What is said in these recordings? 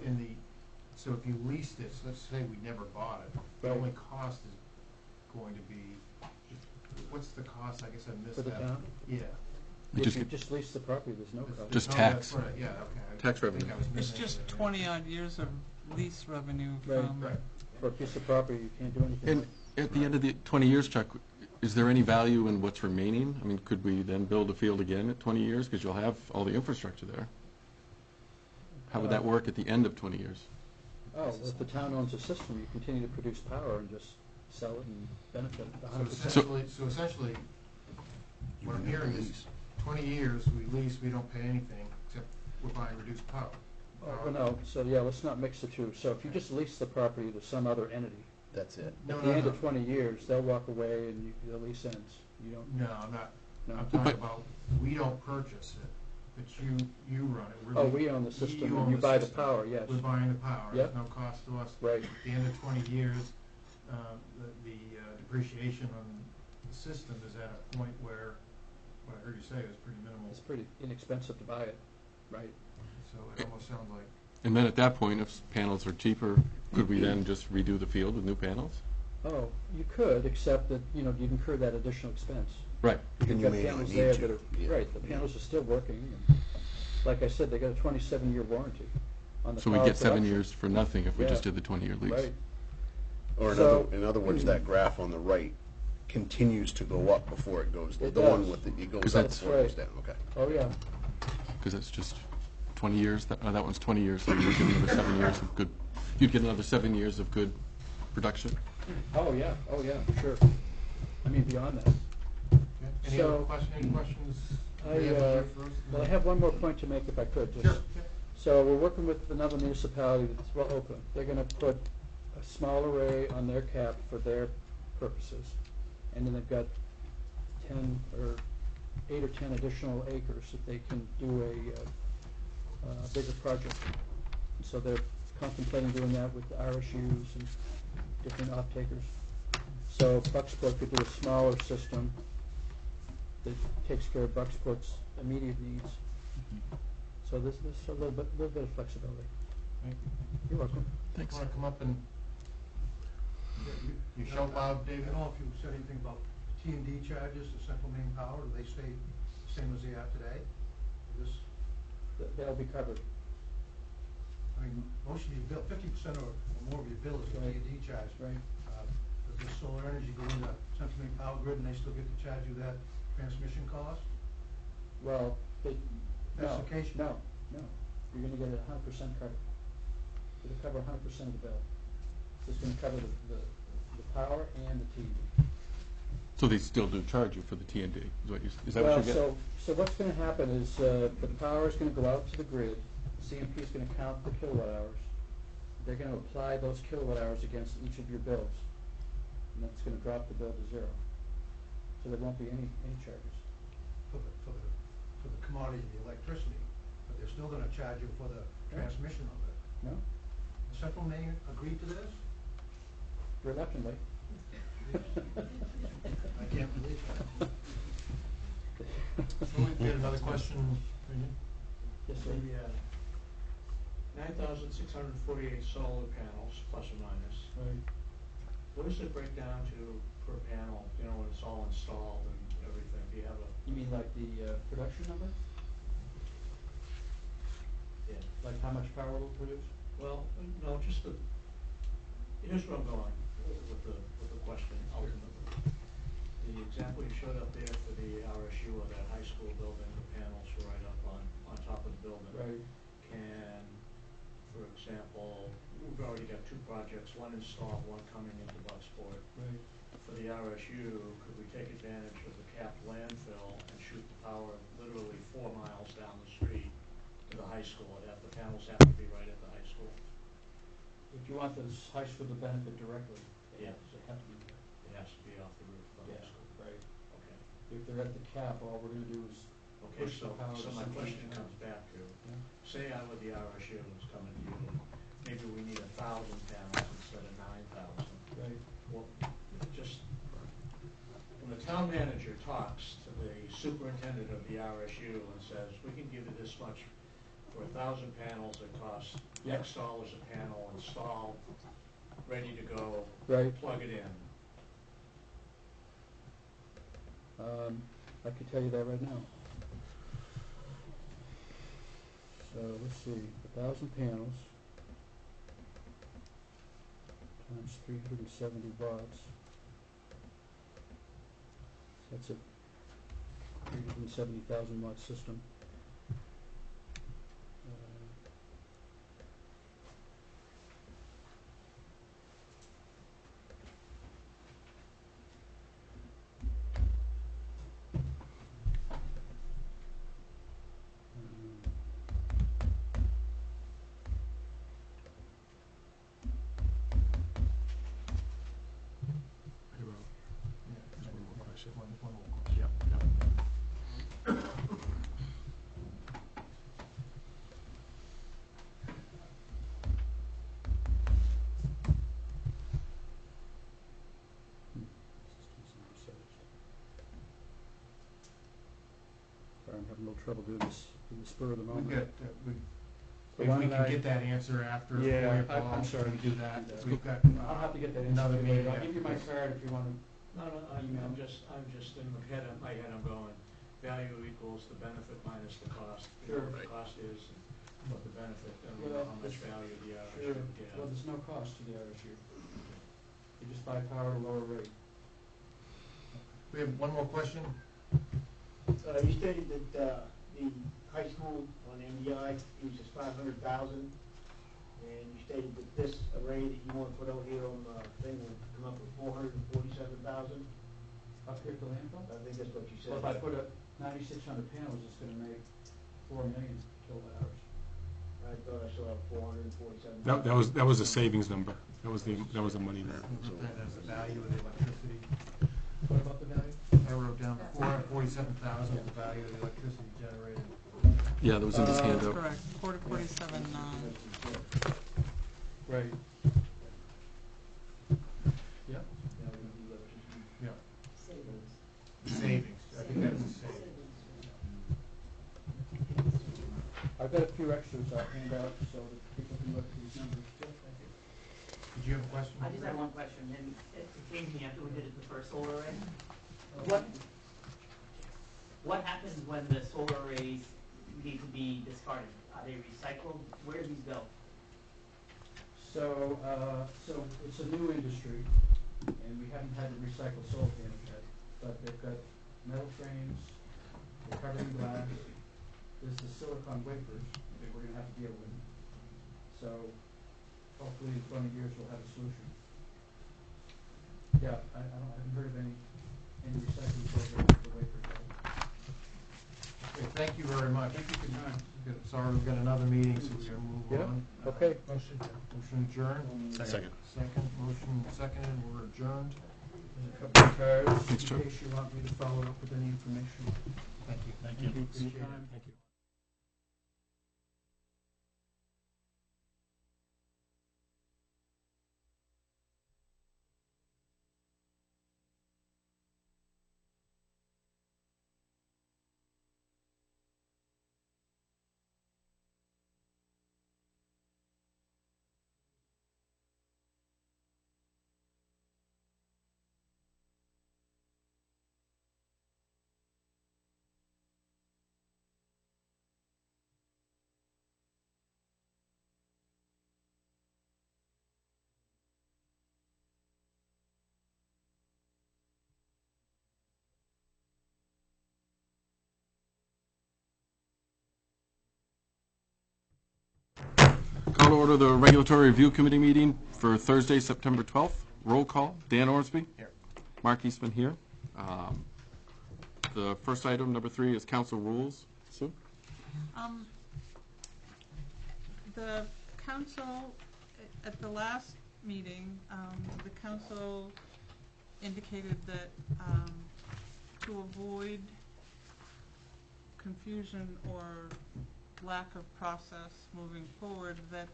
in the, so if you leased it, so let's say we never bought it, the Right. only cost is going to be, what's the cost? I guess I missed For that. the town? Yeah. We If just you get just lease the property, there's no cost. Just No, tax. that's right, yeah, okay. Tax I think revenue. I was It's missing just it. 20-odd years of lease revenue Right. from. Right. For a piece of property, you can't do anything And with. at the end of the 20 years, Chuck, is there any value in what's remaining? I mean, could we then build a field again at 20 years? Because you'll have all the infrastructure there. How would that work at the end of 20 years? Oh, well, if the town owns a system, you continue to produce power and just sell it and benefit So 100%. essentially, what I'm hearing is 20 years, we lease, we don't pay anything, except we're buying reduced power. Oh, well, no, so yeah, let's not mix the two. So if you just lease the property to some other entity, That's it. No, at no, the end no. of 20 years, they'll walk away and the lease ends. You don't, No, I'm not, no. I'm talking about, we don't purchase it, but you run it. We're Oh, the- we own the system you and own you buy the system. power, yes. We're buying the power, Yep. there's no cost to us. Right. At the end of 20 years, the depreciation on the system is at a point where, what I heard you say is pretty minimal, It's pretty inexpensive to buy it, right? so it almost sounds like, And then at that point, if panels are cheaper, could we then just redo the field with new panels? Oh, you could, except that, you know, you'd incur that additional expense. Right. And You've you got may not panels need there to. that are, Yeah. right, the Yeah. panels are still working. And like I said, they got a 27-year warranty on the So we power get 7 production. years for nothing if we Yeah. just did the 20-year lease. Right. Or So- in other words, that graph on the right continues to go up before it goes, It the one does. with the, it Is goes that- up before it goes That's down, okay. Oh, yeah. Because it's just 20 years. That one's 20 years, so you'd get another 7 years of good. You'd get another 7 years of good production. Oh, yeah, sure. I mean, beyond that. any So- other any questions? I, we have here first? Well, I have one more point to make if I could. Just- Sure, yeah. So we're working with another municipality that's well open. They're gonna put a small array on their cap for their purposes. And then they've got 10 or 8 or 10 additional acres that they can do a bigger project. And so they're contemplating doing that with the RSUs and different off-takers. So Bucksport could do a smaller system that takes care of Bucksport's immediate needs. So there's a little bit of flexibility. Thank you. You're welcome. Thanks. Want to come up and, you shout loud, I David? don't know if you said anything about T&D charges, the central main power, do they stay the same as they are today? This, That'll be covered. I mean, most of your bill, 50% or more of your bill is the Right. T&D charge. Right. Does the solar energy go into central main power grid and they still get to charge you that transmission cost? Well, That's no, the case? no. You're gonna get 100% covered. It'll cover 100% of the bill. It's gonna cover the power and the TV. So they still do charge you for the T&D? Is that what you're getting? So what's gonna happen is, the power is gonna go out to the grid, CMP is gonna count the kilowatt hours. They're gonna apply those kilowatt hours against each of your bills. And that's gonna drop the bill to 0. So there won't be any charges. For the commodity of the electricity, but they're still gonna charge you for the Yeah. transmission of it. No? The central main agreed to this? Reluctantly. I can't believe that. We had another question, Raymond? Yes, sir. The 9,648 solar panels, plus or minus. Right. What does it break down to per panel, you know, when it's all installed and everything? Do you have a, You mean like the production number? yeah, Like how much power we'll produce? well, no, just here's where I'm going with the question ultimately. The example you showed up there for the RSU or that high school building, the panels were right up on top of the building. Right. Can, for example, we've already got 2 projects, one installed, one coming into Bucksport. Right. For the RSU, could we take advantage of the capped landfill and shoot the power literally 4 miles down the street to the high school? The panels have to be right at the high school. If you want those high school to benefit directly, they Yeah. have to be there. It has to be off the roof of the high school. Right. Okay. If they're at the cap, all we're gonna do is Okay, push the power so to my central question main. comes back to, Yeah. say I were the RSU and was coming to you, maybe we need 1,000 panels instead of 9,000. Right. Well, just, when the town manager talks to the superintendent of the RSU and says, we can give you this much for 1,000 panels, it costs X dollars a panel installed, ready to go, Right. plug it in. I can tell you that right now. So, let's see, 1,000 panels times 370 watts. So that's a 370,000 watt system. One more question. Sorry, I'm having a little trouble doing this in the spur of the moment. We've got, So if why we don't can I- get that answer after Yeah, for you, Paul, I'm sorry. we do that. Yeah. We've got, I'll have to get that another answer meeting later. I'll give you my after this. card if you want to. No, I'm just in my head, I'm value equals the benefit minus the cost. You know Sure. what the cost is, and what the benefit, and Well, how much that's- value the Sure. RSU would get. Well, there's no cost to the RSU. You just buy power at a lower rate. we have one more question. You stated that the high school on MDI uses 500,000, and you stated that this array that you want to put out here on the thing will come up with 447,000. Up here at the landfill? I think that's what you So said. if I put up 9,600 panels, it's gonna make 4 million kilowatt hours. I thought I saw 447,000. That was the savings number. That was the money there. That as the value of the electricity. What about the value? I wrote down 447,000 is the value of the electricity generated. Yeah, that was in this Uh, That's handout. correct, 47, Right. Yeah. Yeah. Savings, I think that's a savings. I've got a few extras I'll hand out so that people can look at these numbers. Did you have a question? I just have one question, and it came to me after we did it the first solar array. What happens when the solar arrays need to be discarded? Are they recycled? Where do these go? So it's a new industry, and we haven't had to recycle solar panels yet, but they've got metal frames, they're covered in glass, there's the silicon wafers that we're gonna have to deal with. So hopefully in 20 years we'll have a solution. Yeah, I haven't heard of any recycling programs for wafers. Okay, thank you very much. Thank you for your time. Sorry, we've got another meeting, so we're gonna move Yeah, on. okay. Motion adjourned. Second. Second, motion seconded, we're adjourned. There's a couple of cards Thanks, Chuck. in case you want me to follow up with any information. Thank you. Thank you for your time. Thank you. Call to order the Regulatory Review Committee meeting for Thursday, September 12th. Roll call, Dan Orsby. Here. Mark Eastman here. The first item, number 3, is council rules. Sue? The council, at the last meeting, the council indicated that to avoid confusion or lack of process moving forward, that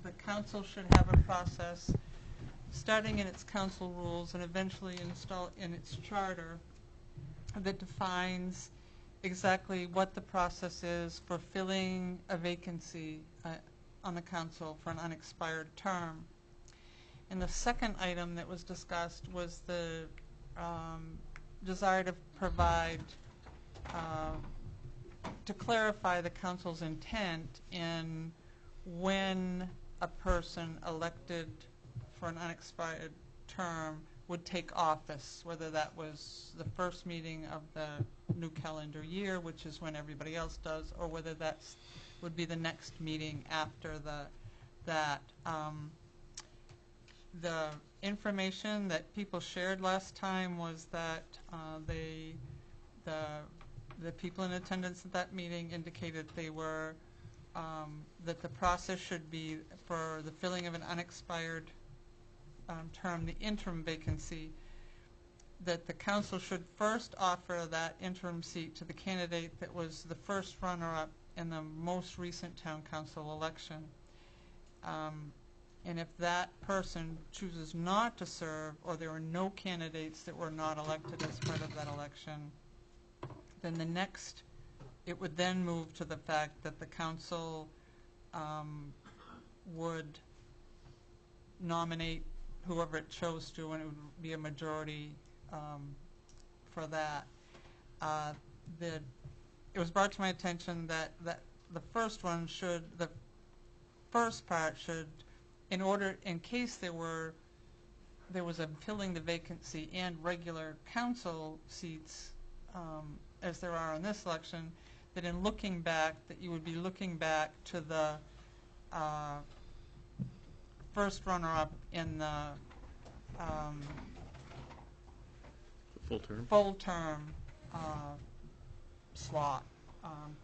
the council should have a process starting in its council rules and eventually install in its charter that defines exactly what the process is for filling a vacancy on the council for an unexpired term. And the second item that was discussed was the desire to provide, to clarify the council's intent in when a person elected for an unexpired term would take office, whether that was the first meeting of the new calendar year, which is when everybody else does, or whether that would be the next meeting after that. The information that people shared last time was that the people in attendance at that meeting indicated they were that the process should be for the filling of an unexpired term, the interim vacancy, that the council should first offer that interim seat to the candidate that was the first runner-up in the most recent town council election. And if that person chooses not to serve, or there are no candidates that were not elected as part of that election, then it would then move to the fact that the council would nominate whoever it chose to, and it would be a majority for that. It was brought to my attention that the first part should, in case there was a filling the vacancy and regular council seats, as there are in this election, that in looking back, that you would be looking back to the first runner-up in the full term slot,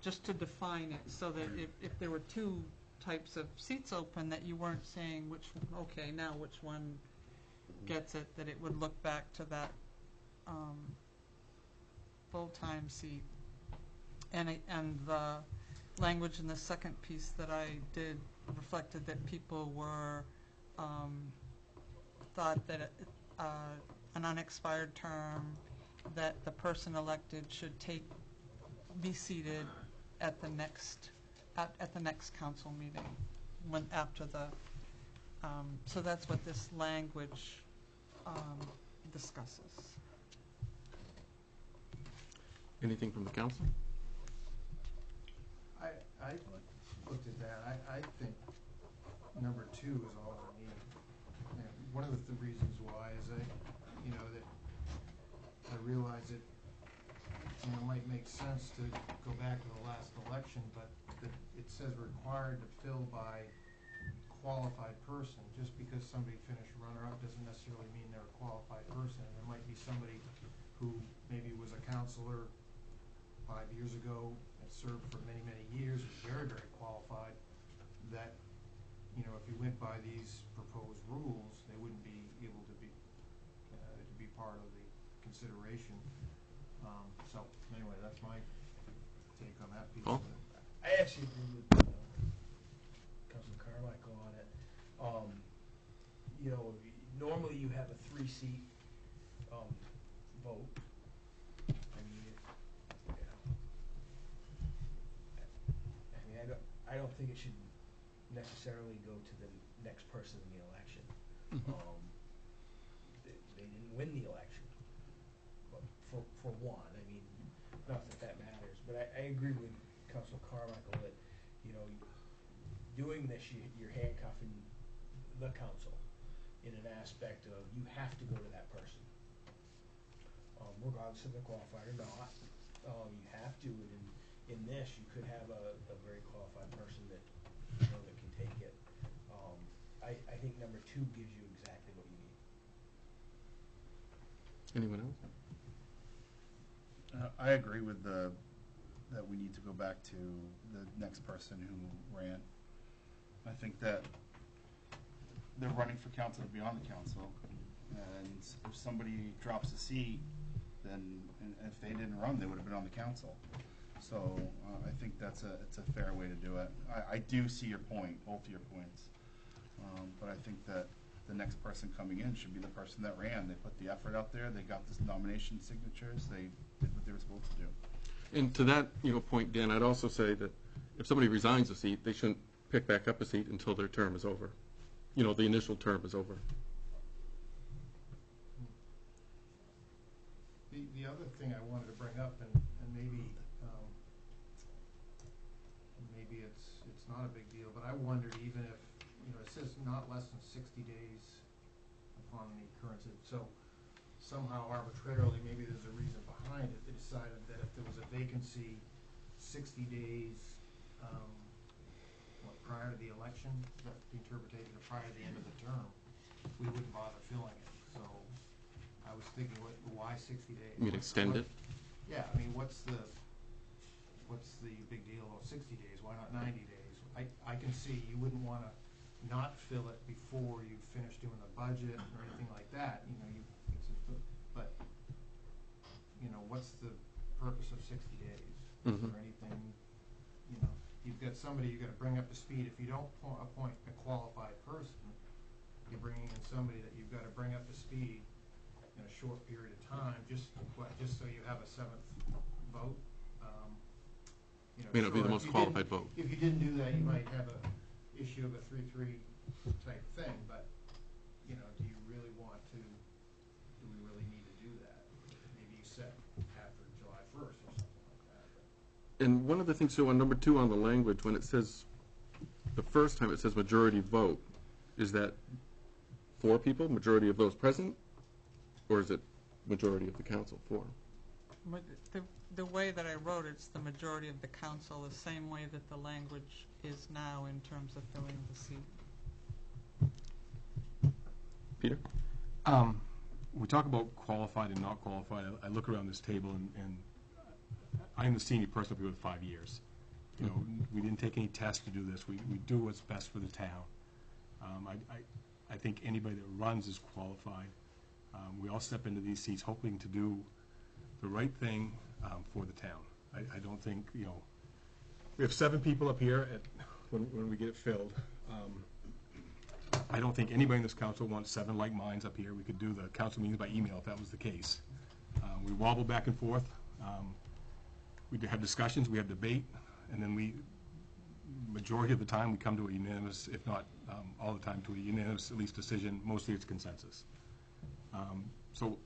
just to define it, so that if there were two types of seats open, that you weren't saying which one gets it, that it would look back to that full-time seat. And the language in the second piece that I did reflected that people were thought that an unexpired term, that the person elected should be seated at the next council meeting after the so that's what this language discusses. Anything from the council? I looked at that. I think number 2 is all we need. And one of the reasons why is that I realize it might make sense to go back to the last election, but it says required to fill by qualified person. Just because somebody finished runner-up doesn't necessarily mean they're a qualified person. There might be somebody who maybe was a counselor 5 years ago and served for many, many years, is very, very qualified, that, if you went by these proposed rules, they wouldn't be able to be part of the consideration. So, anyway, that's my take on that piece of it. I actually agree with Councilman Carmichael on it. Normally you have a 3-seat vote. I don't think it should necessarily go to the next person in the election. They didn't win the election, but for one, not that matters. But I agree with Councilor Carmichael that doing this, you're handcuffing the council in an aspect of you have to go to that person, regardless if they're qualified or not. You have to, and in this, you could have a very qualified person that that can take it. I think number 2 gives you exactly what you need. Anyone else? I agree with that we need to go back to the next person who ran. I think that they're running for council to be on the council, and if somebody drops a seat, then if they didn't run, they would have been on the council. So I think it's a fair way to do it. I do see your point, both of your points, but I think that the next person coming in should be the person that ran. They put the effort out there. They got this nomination signatures. They did what they were supposed to do. And to that, point, Dan, I'd also say that if somebody resigns a seat, they shouldn't pick back up a seat until their term is over. The initial term is over. The other thing I wanted to bring up, and maybe it's not a big deal, but I wondered even if, it says not less than 60 days upon the occurrence of, so somehow arbitrarily, maybe there's a reason behind it, they decided that if there was a vacancy 60 days, prior to the election, that's the interpretation, or prior to the end of the term, we wouldn't bother filling it. So I was thinking, why 60 days? You mean extend it? Yeah, I mean, what's the big deal about 60 days? Why not 90 days? I can see you wouldn't want to not fill it before you finish doing the budget or anything like that. But what's the purpose of 60 days? Is there anything? You've got somebody you've got to bring up to speed. If you don't appoint a qualified person, you're bringing in somebody that you've got to bring up to speed in a short period of time, just so you have a seventh vote. May not be the most qualified vote. If you didn't do that, you might have a issue of a 3-3 type thing. But do you really want to? Do we really need to do that? Maybe you set after July 1st or something like that. And one of the things, too, on number 2 on the language, when it says, the first time it says majority vote, is that 4 people, majority of those present, or is it majority of the council, 4? The way that I wrote it's the majority of the council, the same way that the language is now in terms of filling the seat. Peter? We talk about qualified and not qualified. I look around this table, and I'm the senior person up here with 5 years. We didn't take any tests to do this. We do what's best for the town. I think anybody that runs is qualified. We all step into these seats hoping to do the right thing for the town. I don't think, we have 7 people up here when we get it filled. I don't think anybody in this council wants 7 like minds up here. We could do the council meetings by email if that was the case. We wobble back and forth. We have discussions, we have debate, and then majority of the time, we come to a unanimous, if not all the time, to a unanimous, at least, decision. Mostly it's consensus. So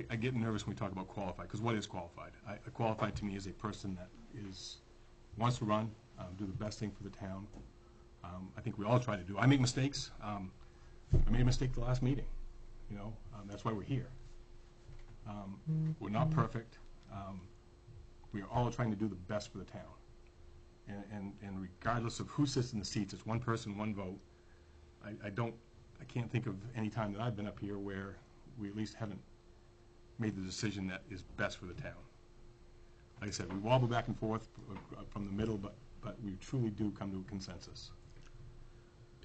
I get nervous when we talk about qualified, because what is qualified? Qualified to me is a person that wants to run, do the best thing for the town. I think we all try to do. I make mistakes. I made a mistake the last meeting. That's why we're here. We're not perfect. We are all trying to do the best for the town. And regardless of who sits in the seats, it's one person, one vote. I can't think of any time that I've been up here where we at least haven't made the decision that is best for the town. Like I said, we wobble back and forth from the middle, but we truly do come to a consensus.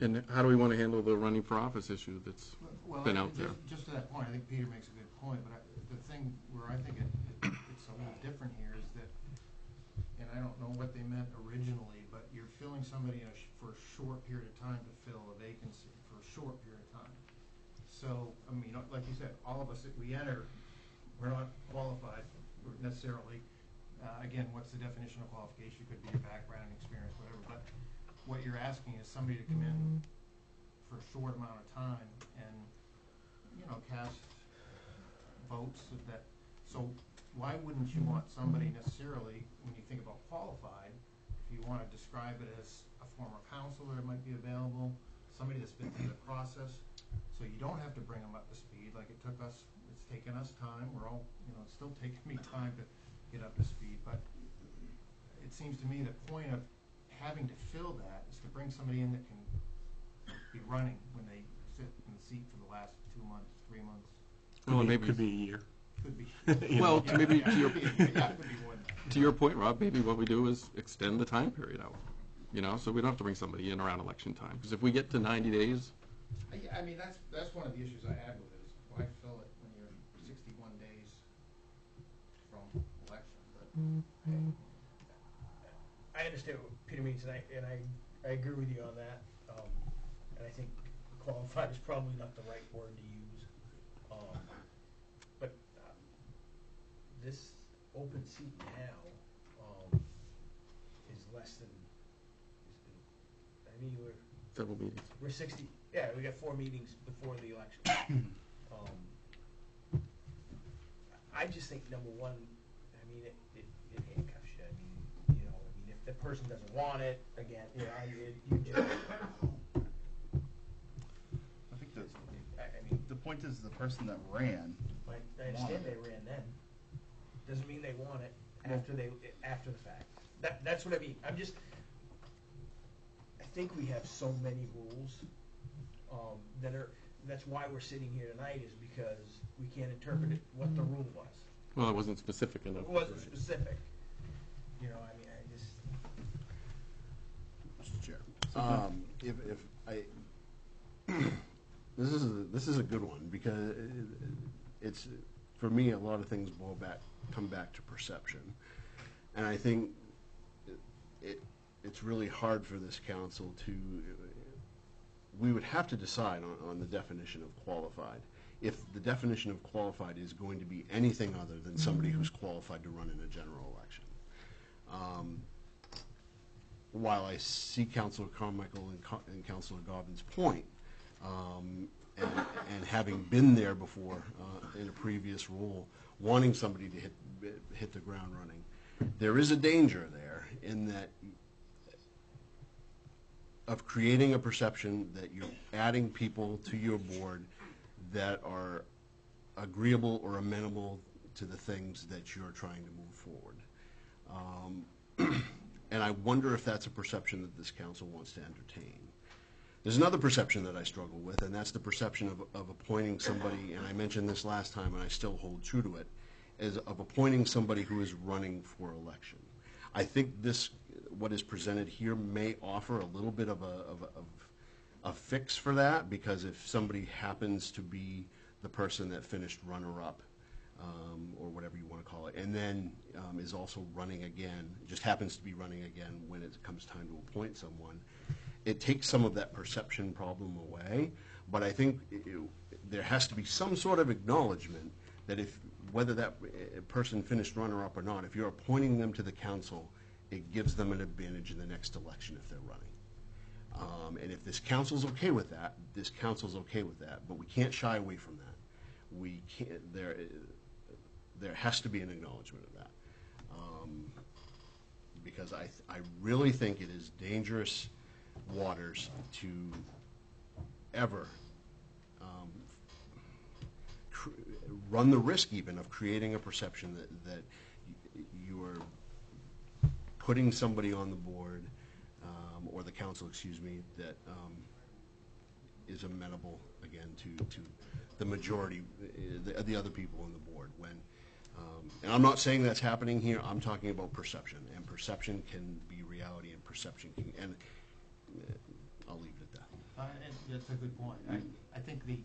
And how do we want to handle the running for office issue that's been out there? Just to that point, I think Peter makes a good point, but the thing where I think it's a little different here is that, and I don't know what they meant originally, but you're filling somebody for a short period of time to fill a vacancy for a short period of time. So, I mean, like you said, all of us that we enter, we're not qualified necessarily. Again, what's the definition of qualification? Could be your background, experience, whatever. But what you're asking is somebody to come in for a short amount of time and, cast votes that. So why wouldn't you want somebody necessarily, when you think about qualified, if you want to describe it as a former counselor that might be available, somebody that's been through the process, so you don't have to bring them up to speed like it took us. It's taken us time. We're all, it's still taking me time to get up to speed. But it seems to me the point of having to fill that is to bring somebody in that can be running when they sit in the seat for the last 2 months, 3 months. Well, maybe Could be a year. Could be. Well, maybe yeah, to your could be more than that. to your point, Rob, maybe what we do is extend the time period out. So we don't have to bring somebody in around election time. Because if we get to 90 days, I mean, that's one of the issues I had with it, is why fill it when you're 61 days from election? But I understand what Peter means, and I agree with you on that. And I think qualified is probably not the right word to use. But this open seat now, is less than, I mean, Several meetings. we're 60, yeah, we got 4 meetings before the election. I just think, number one, I mean, it handcuffs you. I mean, you know, I mean, if the person doesn't want it, again, you know, you just, I think that I mean, the point is the person that ran, I understand they ran then. Doesn't mean they want it after the fact. That's what I mean. I think we have so many rules, that's why we're sitting here tonight, is because we can't interpret it, what the rule was. Well, it wasn't specific enough. It wasn't specific. You know, I mean, I just. Mr. Chair, if I, this is a good one, because it's, for me, a lot of things come back to perception. And I think it's really hard for this council to, we would have to decide on the definition of qualified. If the definition of qualified is going to be anything other than somebody who's qualified to run in a general election. While I see Councilor Carmichael and Councilor Godwin's point, and having been there before in a previous role, wanting somebody to hit the ground running, there is a danger there in that of creating a perception that you're adding people to your board that are agreeable or amenable to the things that you're trying to move forward. And I wonder if that's a perception that this council wants to entertain. There's another perception that I struggle with, and that's the perception of appointing somebody, and I mentioned this last time and I still hold true to it, is of appointing somebody who is running for election. I think what is presented here may offer a little bit of a fix for that, because if somebody happens to be the person that finished runner-up, or whatever you want to call it, and then is also running again, just happens to be running again when it comes time to appoint someone, it takes some of that perception problem away. But I think there has to be some sort of acknowledgement that whether that person finished runner-up or not, if you're appointing them to the council, it gives them an advantage in the next election if they're running. And if this council's okay with that, this council's okay with that, but we can't shy away from that. We can't, there has to be an acknowledgement of that. Because I really think it is dangerous waters to ever run the risk even of creating a perception that you are putting somebody on the board, or the council, excuse me, that is amenable, again, to the majority, the other people on the board. And I'm not saying that's happening here, I'm talking about perception, and perception can be reality, and perception can, and I'll leave it at that. And that's a good point. I think we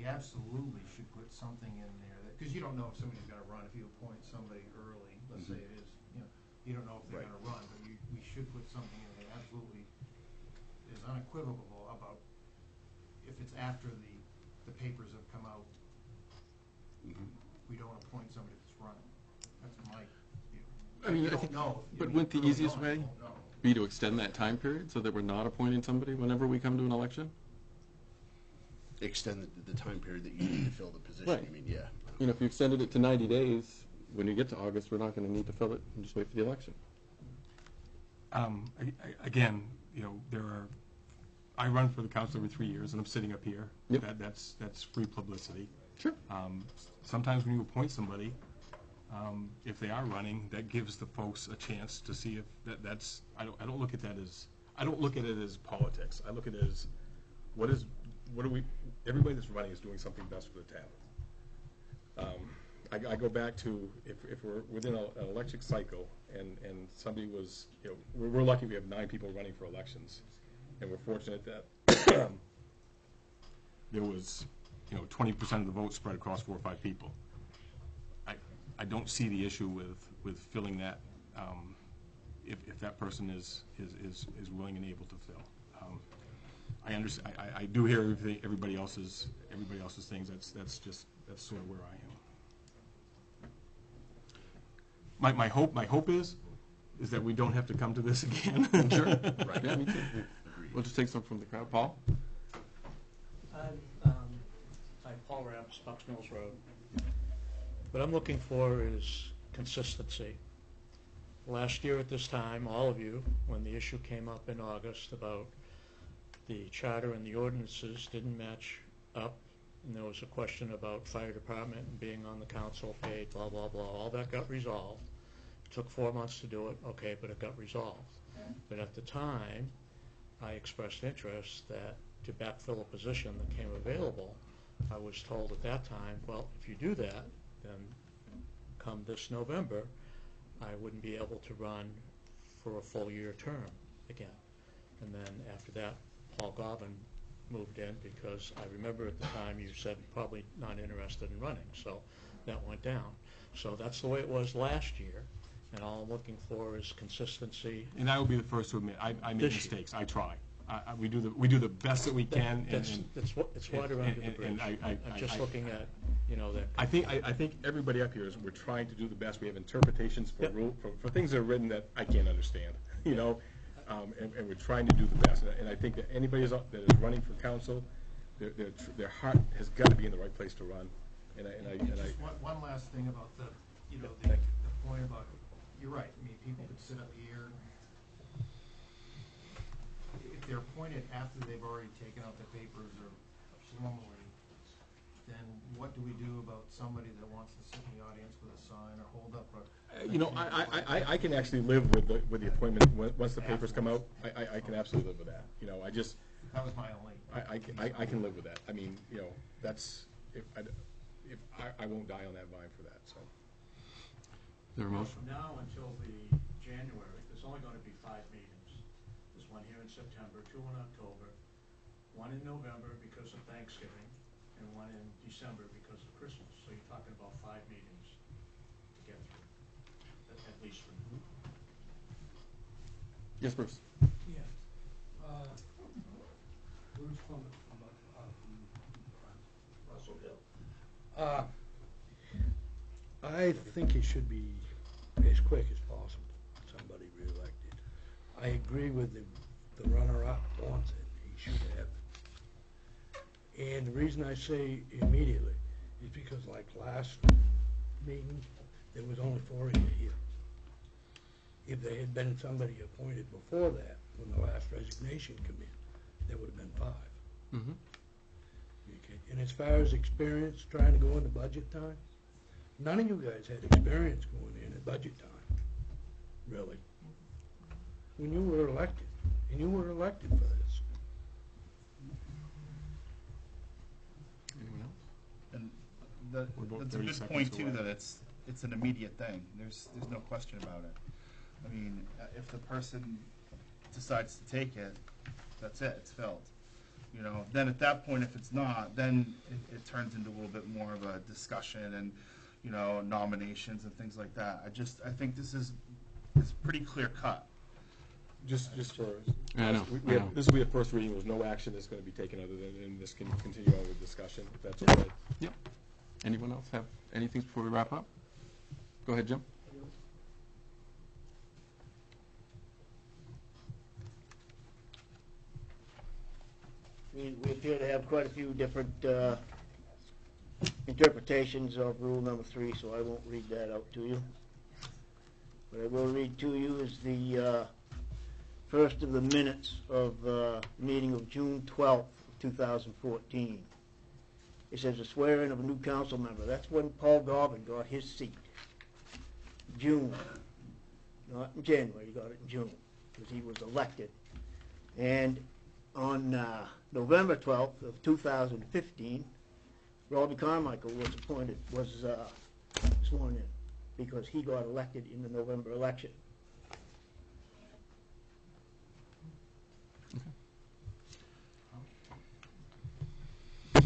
absolutely should put something in there, because you don't know if somebody's gonna run. If you appoint somebody early, let's say it is, you don't know if they're gonna run, but we should put something in there absolutely is unequivocal about if it's after the papers have come out, we don't appoint somebody that's running. That's my view. I mean, You I don't think, know. but You wouldn't the really easiest don't. way You won't know. be to extend that time period so that we're not appointing somebody whenever we come to an election? Extend the time period that you need to fill the position, Right. I mean, yeah. You know, if you extended it to 90 days, when you get to August, we're not going to need to fill it and just wait for the election. Again, you know, I run for the council every 3 years, and I'm sitting up here. Yep. That's free publicity. Sure. Sometimes when you appoint somebody, if they are running, that gives the folks a chance to see if that's. I don't look at that as. I don't look at it as politics. I look at it as what are we? Everybody that's running is doing something best for the town. I go back to if we're within an election cycle and somebody was, you know, we're lucky we have 9 people running for elections, and we're fortunate that there was, you know, 20% of the vote spread across 4 or 5 people. I don't see the issue with filling that if that person is willing and able to fill. I understand. I do hear everybody else's things. That's sort of where I am. my hope is that we don't have to come to this again. Sure. Right. Yeah, me too. We'll just take some from the crowd. Paul? Hi, Paul Raps, Fox Mills Road. What I'm looking for is consistency. Last year at this time, all of you, when the issue came up in August about the charter and the ordinances didn't match up, and there was a question about fire department and being on the council, paid, blah, blah, blah, all that got resolved. It took 4 months to do it, okay, but it got resolved. But at the time, I expressed interest that to backfill a position that came available, I was told at that time, well, if you do that, then come this November, I wouldn't be able to run for a full year term again. And then after that, Paul Garvin moved in because I remember at the time you said probably not interested in running, so that went down. So that's the way it was last year, and all I'm looking for is consistency. And I will be the first to admit, I make This- mistakes, I try. We do the best that we can, It's water under the bridge. and I'm just looking at, that. I think everybody up here is, we're trying to do the best. We have interpretations for Yep. for things that are written that I can't understand, and we're trying to do the best. And I think that anybody that is running for council, their heart has got to be in the right place to run. And Just one last thing about the point about, you're right, I mean, people could sit up here. If they're appointed after they've already taken out the papers or formally, then what do we do about somebody that wants to sit in the audience with a sign or hold up a? I can actually live with the appointment once the papers come out. I can absolutely live with that. That was my only. I can live with that. I mean, that's if I won't die on that vine for that. So. There a motion? From now until the January, there's only going to be 5 meetings. There's one here in September, 2 in October, 1 in November because of Thanksgiving, and 1 in December because of Christmas. So you're talking about 5 meetings to get through, at least for me. Yes, Bruce? Yeah. Bruce Clement from Russellville. I think it should be as quick as possible, somebody reelected. I agree with the runner-up wants it, he should have it. And the reason I say immediately is because like last meeting, there was only 4 of you here. If there had been somebody appointed before that, when the last resignation came in, there would have been 5. Mm-hmm. Okay. And as far as experience trying to go into budget time, none of you guys had experience going in at budget time, really. When you were elected, and you were elected for this. Anyone else? And We're about that's a 30 good seconds point too, away. that it's an immediate thing. There's no question about it. I mean, if the person decides to take it, that's it, it's filled. Then at that point, if it's not, then it turns into a little bit more of a discussion and, nominations and things like that. I think this is pretty clear cut. Just for, I know, I know. this will be a first reading, there's no action that's going to be taken other than, and this can continue on with discussion, if that's okay. Yep. Anyone else have anything before we wrap up? Go ahead, Jim. We appear to have quite a few different interpretations of rule number 3, so I won't read that out to you. What I will read to you is the first of the minutes of the meeting of June 12th, 2014. It says the swearing of a new council member. That's when Paul Garvin got his seat. June, not in January, he got it in June, because he was elected. And on November 12th of 2015, Robbie Carmichael was sworn in, because he got elected in the November election.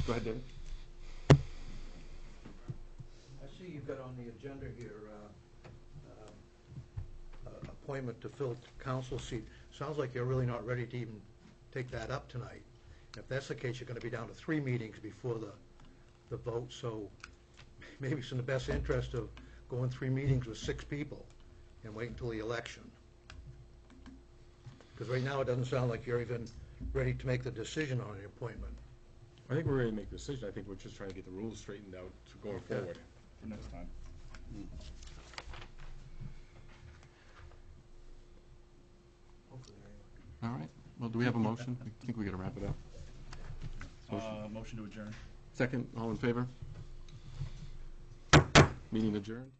Go ahead, David. I see you've got on the agenda here, appointment to fill council seat. Sounds like you're really not ready to even take that up tonight. If that's the case, you're gonna be down to 3 meetings before the vote, so maybe it's in the best interest of go in 3 meetings with 6 people and wait until the election. Because right now, it doesn't sound like you're even ready to make the decision on an appointment. I think we're ready to make a decision. I think we're just trying to get the rules straightened out to going Okay. forward. For next time. Hopefully, anyway. All right, well, do we have a motion? I think we gotta wrap it up. Motion to adjourn. Second, all in favor? Meeting adjourned?